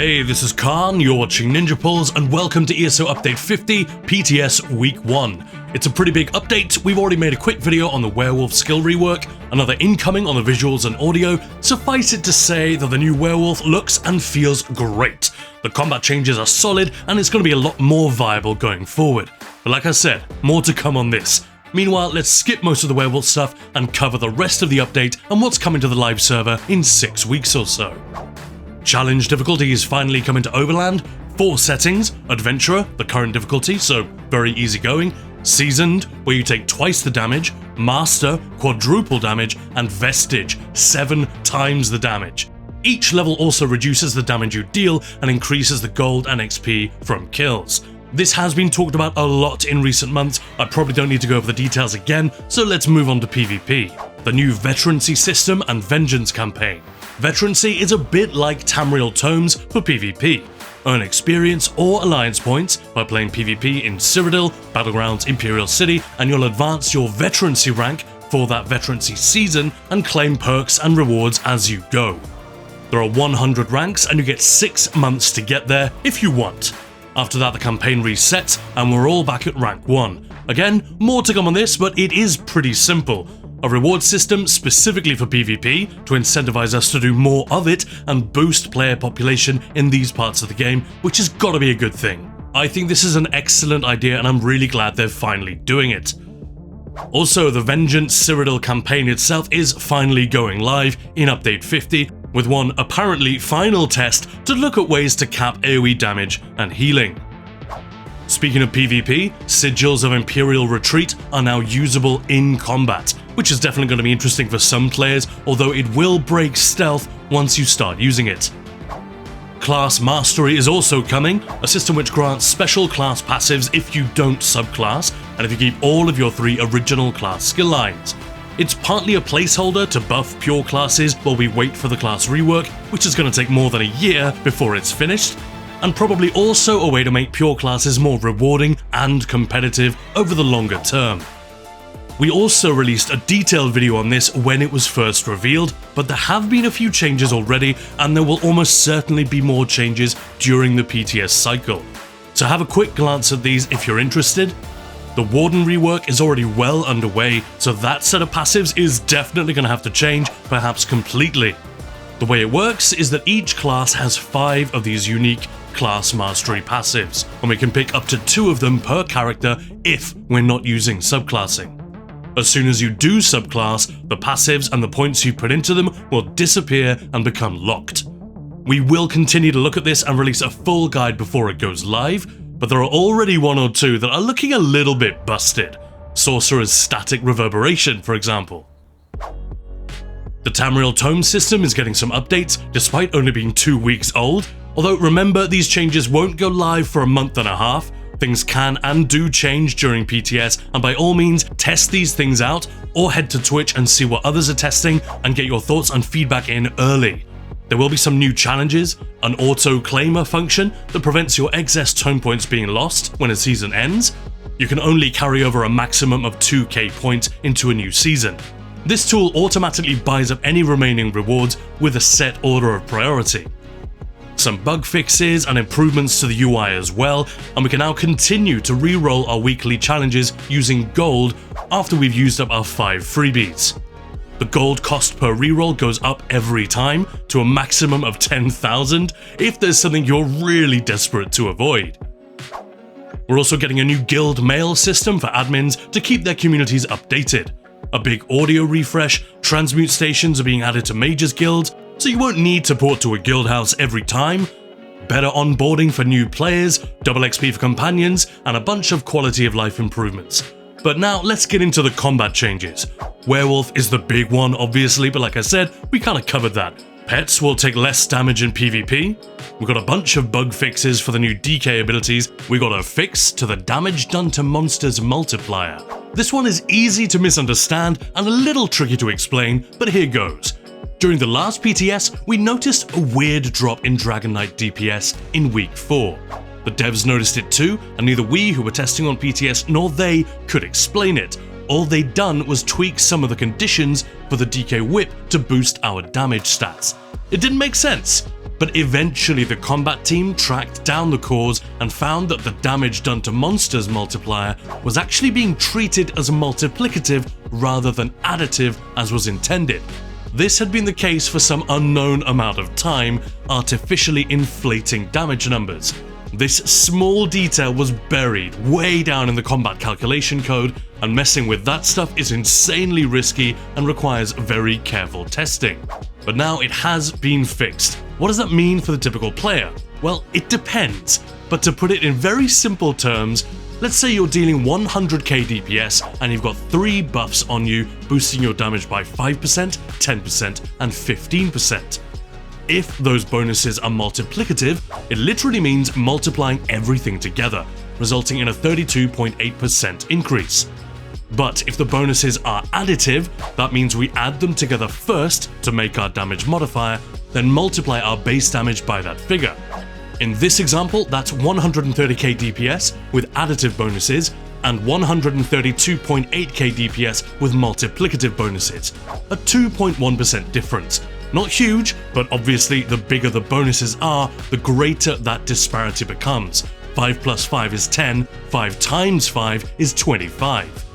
Hey, this is Khan, you're watching Ninja Pulls, and welcome to ESO Update 50, PTS Week 1. It's a pretty big update. We've already made a quick video on the werewolf skill rework, another incoming on the visuals and audio. Suffice it to say that the new werewolf looks and feels great. The combat changes are solid, and it's going to be a lot more viable going forward. But like I said, more to come on this. Meanwhile, let's skip most of the werewolf stuff and cover the rest of the update and what's coming to the live server in 6 weeks or so. Challenge difficulty is finally coming to Overland. 4 settings: Adventurer, the current difficulty, so very easy going; Seasoned, where you take twice the damage; Master, quadruple damage; and Vestige, 7 times the damage. Each level also reduces the damage you deal and increases the gold and XP from kills. This has been talked about a lot in recent months. I probably don't need to go over the details again, so let's move on to PvP. The new Veterancy system and Vengeance campaign. Veterancy is a bit like Tamriel Tomes for PvP. Earn experience or alliance points by playing PvP in Cyrodiil, Battlegrounds, Imperial City, and you'll advance your Veterancy rank for that Veterancy season and claim perks and rewards as you go. There are 100 ranks and you get 6 months to get there if you want. After that, the campaign resets and we're all back at rank 1. Again, more to come on this, but it is pretty simple. A reward system specifically for PvP to incentivize us to do more of it and boost player population in these parts of the game, which has got to be a good thing. I think this is an excellent idea and I'm really glad they're finally doing it. Also, the Vengeance Cyrodiil campaign itself is finally going live in Update 50, with one apparently final test to look at ways to cap AoE damage and healing. Speaking of PvP, Sigils of Imperial Retreat are now usable in combat, which is definitely going to be interesting for some players, although it will break stealth once you start using it. Class Mastery is also coming, a system which grants special class passives if you don't subclass, and if you keep all of your 3 original class skill lines. It's partly a placeholder to buff pure classes while we wait for the class rework, which is going to take more than a year before it's finished, and probably also a way to make pure classes more rewarding and competitive over the longer term. We also released a detailed video on this when it was first revealed, but there have been a few changes already, and there will almost certainly be more changes during the PTS cycle. So have a quick glance at these if you're interested. The Warden rework is already well underway, so that set of passives is definitely going to have to change, perhaps completely. The way it works is that each class has 5 of these unique Class Mastery passives, and we can pick up to 2 of them per character if we're not using subclassing. As soon as you do subclass, the passives and the points you put into them will disappear and become locked. We will continue to look at this and release a full guide before it goes live, but there are already 1 or 2 that are looking a little bit busted. Sorcerer's Static Reverberation, for example. The Tamriel Tomes system is getting some updates, despite only being 2 weeks old. Although remember, these changes won't go live for a month and a half. Things can and do change during PTS, and by all means, test these things out, or head to Twitch and see what others are testing and get your thoughts and feedback in early. There will be some new challenges, an auto-claimer function that prevents your excess tone points being lost when a season ends. You can only carry over a maximum of 2k points into a new season. This tool automatically buys up any remaining rewards with a set order of priority. Some bug fixes and improvements to the UI as well, and we can now continue to re-roll our weekly challenges using gold after we've used up our 5 freebies. The gold cost per reroll goes up every time to a maximum of 10,000 if there's something you're really desperate to avoid. We're also getting a new guild mail system for admins to keep their communities updated. A big audio refresh, transmute stations are being added to Mages guilds, so you won't need to port to a guild house every time. Better onboarding for new players, double XP for companions, and a bunch of quality of life improvements. But now let's get into the combat changes. Werewolf is the big one obviously, but like I said, we kinda covered that. Pets will take less damage in PvP. We've got a bunch of bug fixes for the new DK abilities. We got a fix to the damage done to monsters multiplier. This one is easy to misunderstand and a little tricky to explain, but here goes. During the last PTS, we noticed a weird drop in Dragon Knight DPS in week 4. The devs noticed it too, and neither we who were testing on PTS nor they could explain it. All they'd done was tweak some of the conditions for the DK whip to boost our damage stats. It didn't make sense. But eventually the combat team tracked down the cause and found that the damage done to monsters multiplier was actually being treated as multiplicative rather than additive as was intended. This had been the case for some unknown amount of time, artificially inflating damage numbers. This small detail was buried way down in the combat calculation code, and messing with that stuff is insanely risky and requires very careful testing. But now it has been fixed. What does that mean for the typical player? Well, it depends, but to put it in very simple terms, let's say you're dealing 100k DPS and you've got 3 buffs on you, boosting your damage by 5%, 10%, and 15%. If those bonuses are multiplicative, it literally means multiplying everything together, resulting in a 32.8% increase. But if the bonuses are additive, that means we add them together first to make our damage modifier, then multiply our base damage by that figure. In this example, that's 130k DPS with additive bonuses and 132.8k DPS with multiplicative bonuses, a 2.1% difference. Not huge, but obviously the bigger the bonuses are, the greater that disparity becomes. 5 plus 5 is 10, 5 times 5 is 25.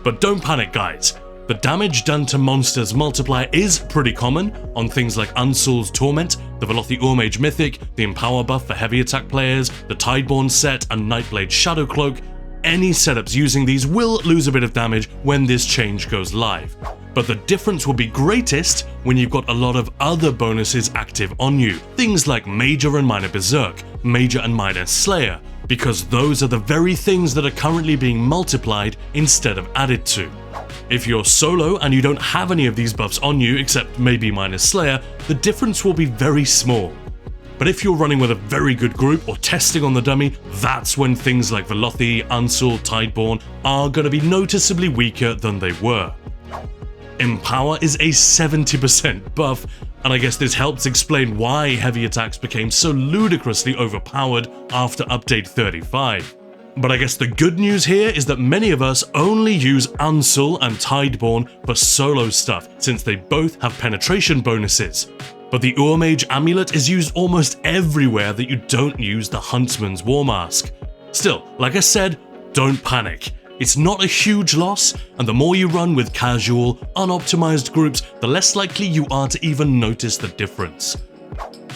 But don't panic, guys. The damage done to monsters multiplier is pretty common on things like Unsoul's Torment, the Velothi Ormage Mythic, the Empower buff for heavy attack players, the Tideborn set, and Nightblade Shadow Cloak. Any setups using these will lose a bit of damage when this change goes live. But the difference will be greatest when you've got a lot of other bonuses active on you. Things like Major and Minor Berserk, Major and Minor Slayer, because those are the very things that are currently being multiplied instead of added to. If you're solo and you don't have any of these buffs on you except maybe Minor Slayer, the difference will be very small. But if you're running with a very good group or testing on the dummy, that's when things like Velothi, Unsoul, Tideborn are going to be noticeably weaker than they were. Empower is a 70% buff, and I guess this helps explain why heavy attacks became so ludicrously overpowered after update 35. But I guess the good news here is that many of us only use Unsoul and Tideborn for solo stuff, since they both have penetration bonuses. But the Ormage Amulet is used almost everywhere that you don't use the Huntsman's War Mask. Still, like I said, don't panic. It's not a huge loss, and the more you run with casual, unoptimized groups, the less likely you are to even notice the difference.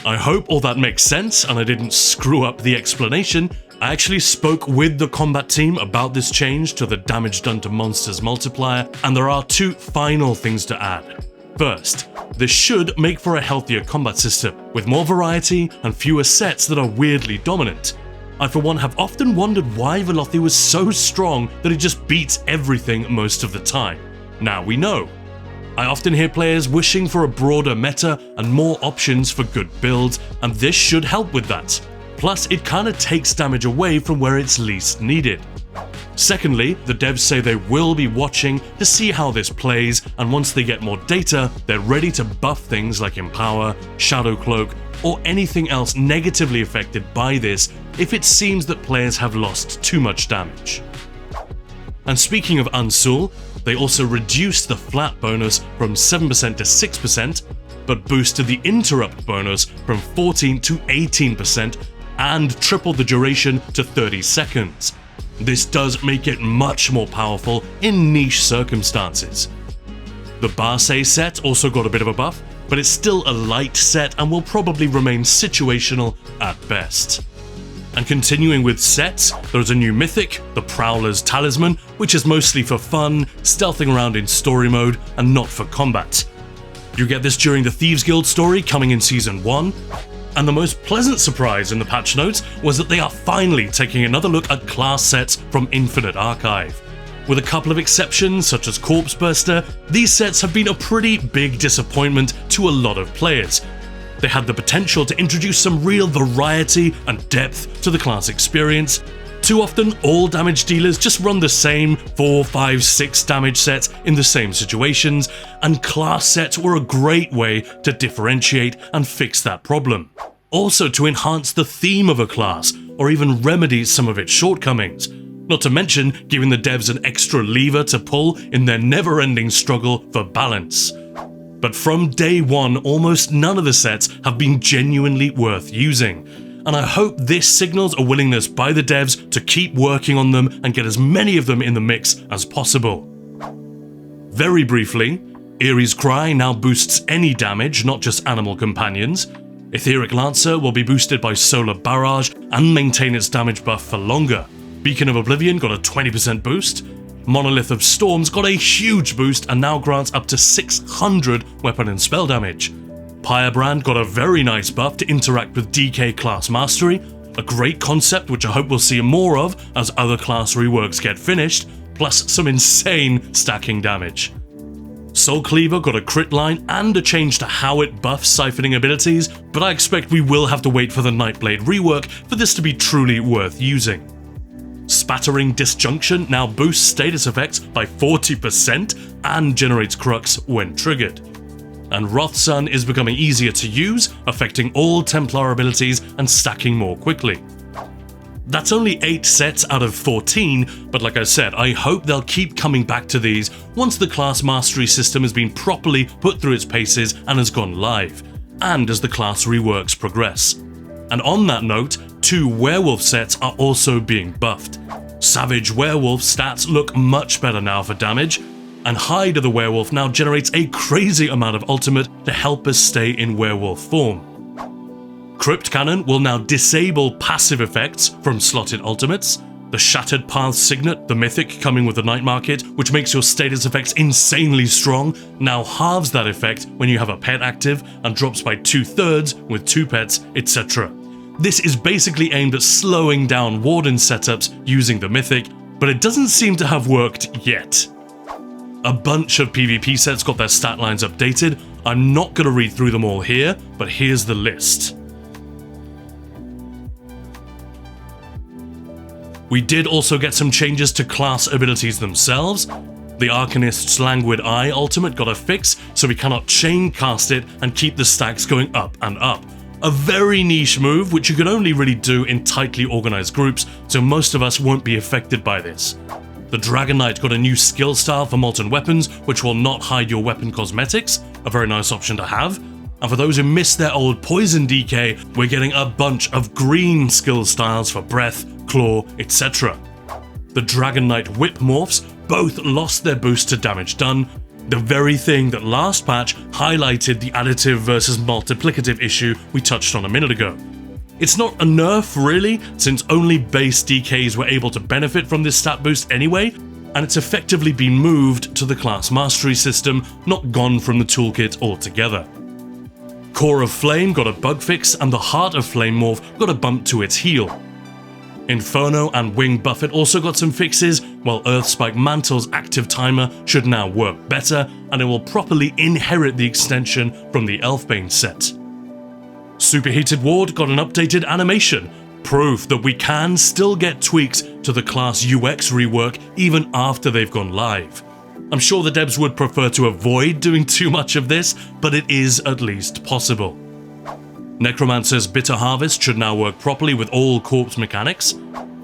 I hope all that makes sense and I didn't screw up the explanation. I actually spoke with the combat team about this change to the damage done to monsters multiplier, and there are 2 final things to add. First, this should make for a healthier combat system, with more variety and fewer sets that are weirdly dominant. I for one have often wondered why Velothi was so strong that it just beats everything most of the time. Now we know. I often hear players wishing for a broader meta and more options for good builds, and this should help with that. Plus, it kinda takes damage away from where it's least needed. Secondly, the devs say they will be watching to see how this plays, and once they get more data, they're ready to buff things like Empower, Shadow Cloak, or anything else negatively affected by this if it seems that players have lost too much damage. And speaking of Unsoul, they also reduced the flat bonus from 7% to 6%, but boosted the interrupt bonus from 14 to 18% and tripled the duration to 30 seconds. This does make it much more powerful in niche circumstances. The Barse set also got a bit of a buff, but it's still a light set and will probably remain situational at best. And continuing with sets, there's a new mythic, the Prowler's Talisman, which is mostly for fun, stealthing around in story mode, and not for combat. You get this during the Thieves Guild story coming in Season 1, and the most pleasant surprise in the patch notes was that they are finally taking another look at class sets from Infinite Archive. With a couple of exceptions, such as Corpse Burster, these sets have been a pretty big disappointment to a lot of players. They had the potential to introduce some real variety and depth to the class experience. Too often, all damage dealers just run the same 4, 5, 6 damage sets in the same situations, and class sets were a great way to differentiate and fix that problem. Also to enhance the theme of a class, or even remedy some of its shortcomings. Not to mention giving the devs an extra lever to pull in their never-ending struggle for balance. But from day one, almost none of the sets have been genuinely worth using, and I hope this signals a willingness by the devs to keep working on them and get as many of them in the mix as possible. Very briefly, Eerie's Cry now boosts any damage, not just animal companions. Etheric Lancer will be boosted by Solar Barrage and maintain its damage buff for longer. Beacon of Oblivion got a 20% boost. Monolith of Storms got a huge boost and now grants up to 600 weapon and spell damage. Pyrebrand got a very nice buff to interact with DK class mastery, a great concept which I hope we'll see more of as other class reworks get finished, plus some insane stacking damage. Soul Cleaver got a crit line and a change to how it buffs siphoning abilities, but I expect we will have to wait for the Nightblade rework for this to be truly worth using. Spattering Disjunction now boosts status effects by 40% and generates Crux when triggered. And Wrathsun is becoming easier to use, affecting all Templar abilities and stacking more quickly. That's only 8 sets out of 14, but like I said, I hope they'll keep coming back to these once the class mastery system has been properly put through its paces and has gone live, and as the class reworks progress. And on that note, 2 werewolf sets are also being buffed. Savage Werewolf stats look much better now for damage, and Hide of the Werewolf now generates a crazy amount of ultimate to help us stay in werewolf form. Crypt Cannon will now disable passive effects from slotted ultimates. The Shattered Path Signet, the mythic coming with the Night Market, which makes your status effects insanely strong, now halves that effect when you have a pet active and drops by 2/3 with 2 pets, etc. This is basically aimed at slowing down Warden setups using the mythic, but it doesn't seem to have worked yet. A bunch of PvP sets got their stat lines updated. I'm not going to read through them all here, but here's the list. We did also get some changes to class abilities themselves. The Arcanist's Languid Eye ultimate got a fix, so we cannot chain cast it and keep the stacks going up and up. A very niche move which you can only really do in tightly organized groups, so most of us won't be affected by this. The Dragon Knight got a new skill style for Molten Weapons, which will not hide your weapon cosmetics, a very nice option to have. And for those who missed their old Poison DK, we're getting a bunch of green skill styles for Breath, Claw, etc. The Dragon Knight Whip morphs both lost their boost to damage done, the very thing that last patch highlighted the additive versus multiplicative issue we touched on a minute ago. It's not a nerf really, since only base DKs were able to benefit from this stat boost anyway, and it's effectively been moved to the class mastery system, not gone from the toolkit altogether. Core of Flame got a bug fix, and the Heart of Flame morph got a bump to its heal. Inferno and Wing Buffet also got some fixes, while Earthspike Mantle's active timer should now work better, and it will properly inherit the extension from the Elfbane set. Superheated Ward got an updated animation, proof that we can still get tweaks to the class UX rework even after they've gone live. I'm sure the devs would prefer to avoid doing too much of this, but it is at least possible. Necromancer's Bitter Harvest should now work properly with all corpse mechanics.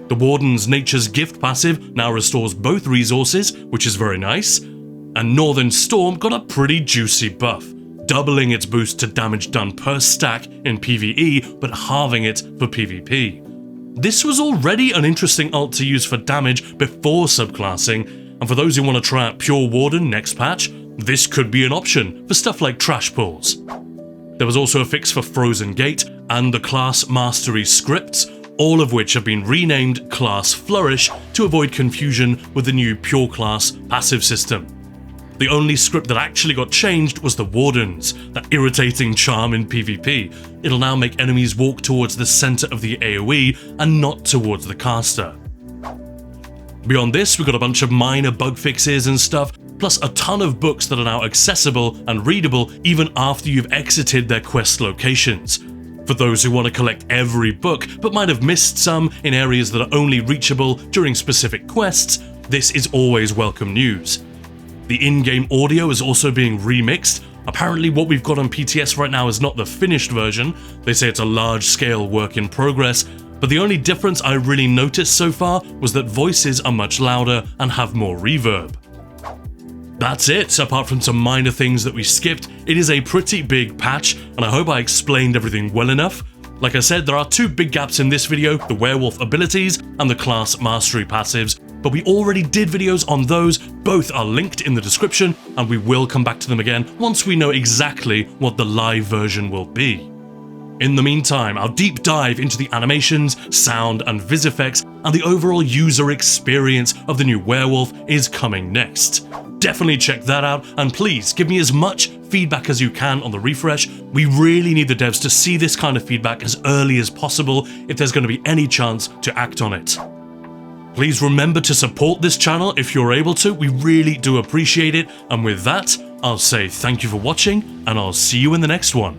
The Warden's Nature's Gift passive now restores both resources, which is very nice. And Northern Storm got a pretty juicy buff, doubling its boost to damage done per stack in PvE, but halving it for PvP. This was already an interesting ult to use for damage before subclassing, and for those who want to try out Pure Warden next patch, this could be an option for stuff like trash pulls. There was also a fix for Frozen Gate and the class mastery scripts, all of which have been renamed Class Flourish to avoid confusion with the new Pure Class passive system. The only script that actually got changed was the Wardens, that irritating charm in PvP. It'll now make enemies walk towards the center of the AoE and not towards the caster. Beyond this, we got a bunch of minor bug fixes and stuff, plus a ton of books that are now accessible and readable even after you've exited their quest locations. For those who want to collect every book but might have missed some in areas that are only reachable during specific quests, this is always welcome news. The in-game audio is also being remixed. Apparently what we've got on PTS right now is not the finished version. They say it's a large-scale work in progress, but the only difference I really noticed so far was that voices are much louder and have more reverb. That's it. Apart from some minor things that we skipped, it is a pretty big patch, and I hope I explained everything well enough. Like I said, there are two big gaps in this video, the werewolf abilities and the class mastery passives, but we already did videos on those, both are linked in the description, and we will come back to them again once we know exactly what the live version will be. In the meantime, our deep dive into the animations, sound and vis effects, and the overall user experience of the new werewolf is coming next. Definitely check that out, and please give me as much feedback as you can on the refresh. We really need the devs to see this kind of feedback as early as possible if there's going to be any chance to act on it. Please remember to support this channel if you're able to, we really do appreciate it, and with that, I'll say thank you for watching, and I'll see you in the next one.